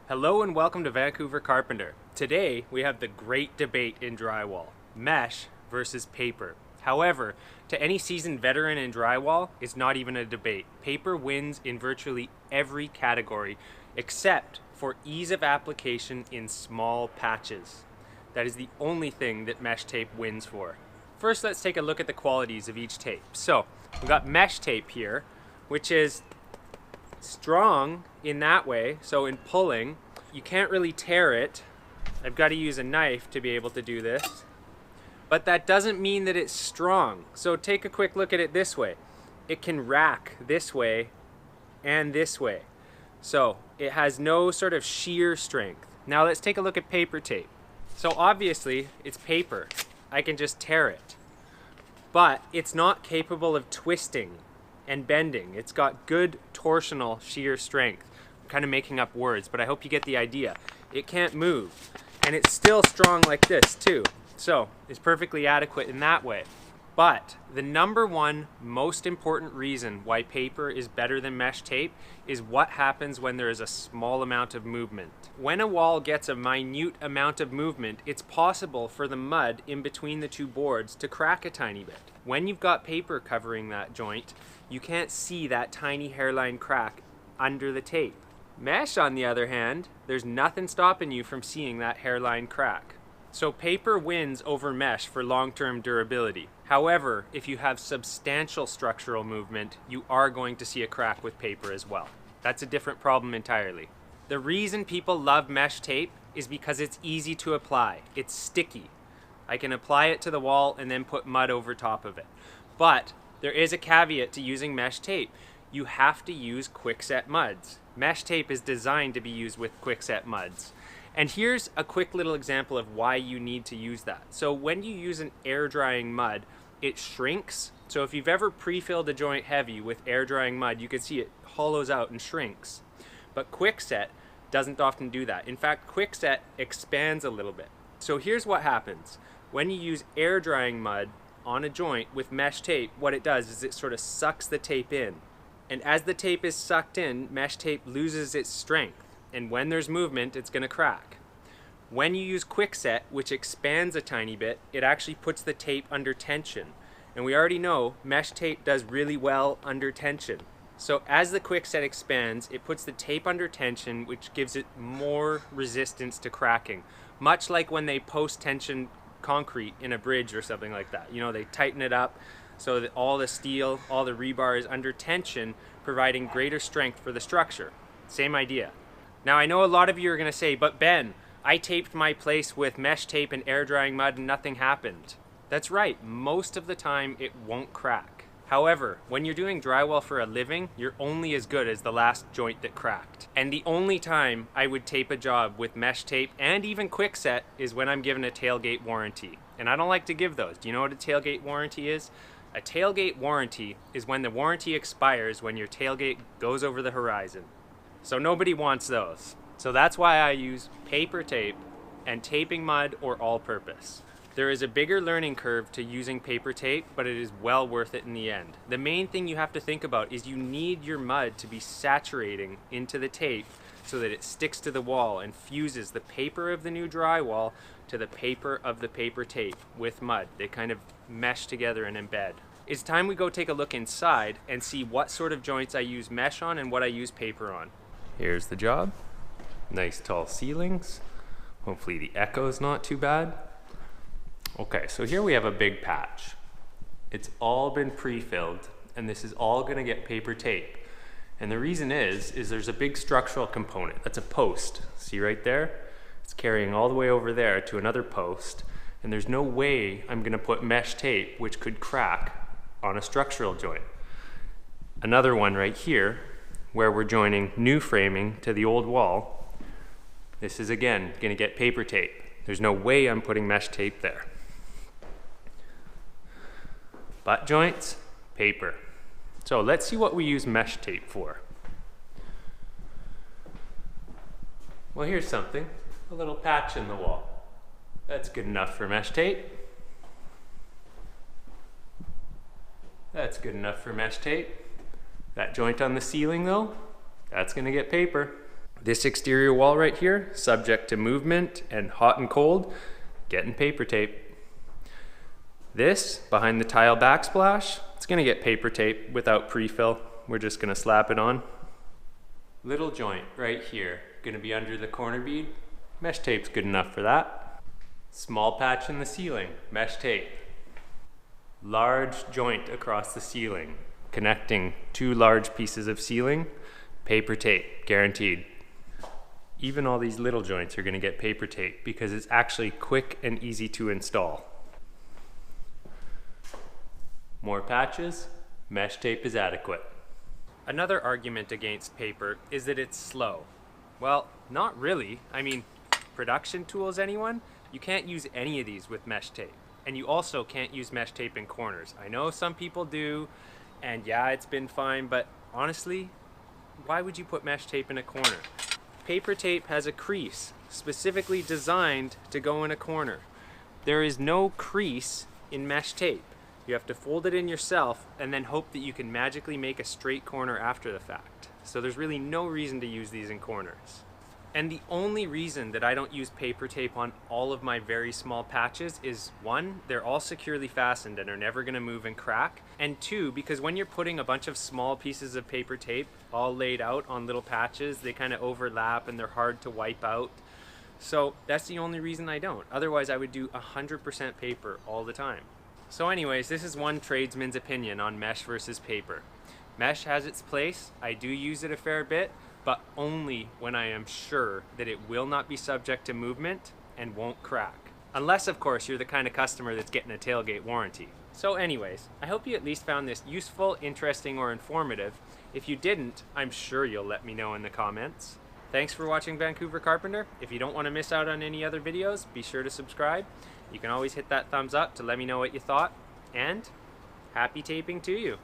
Hello and welcome to Vancouver Carpenter. Today we have the great debate in drywall, mesh versus paper. However, to any seasoned veteran in drywall, it's not even a debate. Paper wins in virtually every category except for ease of application in small patches. That is the only thing that mesh tape wins for. First, let's take a look at the qualities of each tape. So, we've got mesh tape here, which is strong in that way, so in pulling you can't really tear it. I've got to use a knife to be able to do this, but that doesn't mean that it's strong. So take a quick look at it this way. It can rack this way and this way, so it has no sort of shear strength. Now let's take a look at paper tape. So obviously it's paper, I can just tear it, but it's not capable of twisting and bending. It's got good torsional shear strength. I'm kind of making up words, but I hope you get the idea. It can't move, and it's still strong like this too. So it's perfectly adequate in that way. But the number one most important reason why paper is better than mesh tape is what happens when there is a small amount of movement. When a wall gets a minute amount of movement, it's possible for the mud in between the two boards to crack a tiny bit. When you've got paper covering that joint, you can't see that tiny hairline crack under the tape. Mesh, on the other hand, there's nothing stopping you from seeing that hairline crack. So paper wins over mesh for long-term durability. However, if you have substantial structural movement, you are going to see a crack with paper as well. That's a different problem entirely. The reason people love mesh tape is because it's easy to apply. It's sticky. I can apply it to the wall and then put mud over top of it. But there is a caveat to using mesh tape. You have to use quickset muds. Mesh tape is designed to be used with quickset muds. And here's a quick little example of why you need to use that. So when you use an air drying mud, it shrinks. So if you've ever pre-filled a joint heavy with air drying mud, you can see it hollows out and shrinks. But quickset doesn't often do that. In fact, quickset expands a little bit. So here's what happens. When you use air drying mud on a joint with mesh tape, what it does is it sort of sucks the tape in. And as the tape is sucked in, mesh tape loses its strength. And when there's movement, it's going to crack. When you use quickset, which expands a tiny bit, it actually puts the tape under tension. And we already know mesh tape does really well under tension. So as the quickset expands, it puts the tape under tension, which gives it more resistance to cracking. Much like when they post-tension concrete in a bridge or something like that. You know, they tighten it up so that all the steel, all the rebar is under tension, providing greater strength for the structure. Same idea. Now I know a lot of you are going to say, but Ben, I taped my place with mesh tape and air drying mud and nothing happened. That's right, most of the time it won't crack. However, when you're doing drywall for a living, you're only as good as the last joint that cracked. And the only time I would tape a job with mesh tape and even quickset is when I'm given a tailgate warranty. And I don't like to give those. Do you know what a tailgate warranty is? A tailgate warranty is when the warranty expires when your tailgate goes over the horizon. So nobody wants those. So that's why I use paper tape and taping mud or all-purpose. There is a bigger learning curve to using paper tape, but it is well worth it in the end. The main thing you have to think about is you need your mud to be saturating into the tape so that it sticks to the wall and fuses the paper of the new drywall to the paper of the paper tape with mud. They kind of mesh together and embed. It's time we go take a look inside and see what sort of joints I use mesh on and what I use paper on. Here's the job. Nice tall ceilings. Hopefully the echo's not too bad. Okay, so here we have a big patch. It's all been pre-filled, and this is all gonna get paper tape. And the reason is there's a big structural component. That's a post. See right there? It's carrying all the way over there to another post, and there's no way I'm gonna put mesh tape, which could crack, on a structural joint. Another one right here, where we're joining new framing to the old wall. This is again gonna get paper tape. There's no way I'm putting mesh tape there. Butt joints, paper. So let's see what we use mesh tape for. Well, here's something, a little patch in the wall. That's good enough for mesh tape. That's good enough for mesh tape. That joint on the ceiling though, that's gonna get paper. This exterior wall right here, subject to movement and hot and cold, getting paper tape. This, behind the tile backsplash, it's gonna get paper tape without pre-fill. We're just gonna slap it on. Little joint right here, gonna be under the corner bead. Mesh tape's good enough for that. Small patch in the ceiling, mesh tape. Large joint across the ceiling, connecting two large pieces of ceiling, paper tape, guaranteed. Even all these little joints are gonna get paper tape because it's actually quick and easy to install. More patches, mesh tape is adequate. Another argument against paper is that it's slow. Well, not really. I mean, production tools, anyone? You can't use any of these with mesh tape. And you also can't use mesh tape in corners. I know some people do, and yeah, it's been fine, but honestly, why would you put mesh tape in a corner? Paper tape has a crease specifically designed to go in a corner. There is no crease in mesh tape. You have to fold it in yourself and then hope that you can magically make a straight corner after the fact. So there's really no reason to use these in corners. And the only reason that I don't use paper tape on all of my very small patches is one, they're all securely fastened and are never gonna move and crack. And two, because when you're putting a bunch of small pieces of paper tape all laid out on little patches, they kind of overlap and they're hard to wipe out. So that's the only reason I don't. Otherwise I would do 100% paper all the time. So anyways, this is one tradesman's opinion on mesh versus paper. Mesh has its place. I do use it a fair bit, but only when I am sure that it will not be subject to movement and won't crack. Unless, of course, you're the kind of customer that's getting a tailgate warranty. So anyways, I hope you at least found this useful, interesting, or informative. If you didn't, I'm sure you'll let me know in the comments. Thanks for watching Vancouver Carpenter. If you don't want to miss out on any other videos, be sure to subscribe. You can always hit that thumbs up to let me know what you thought. And happy taping to you.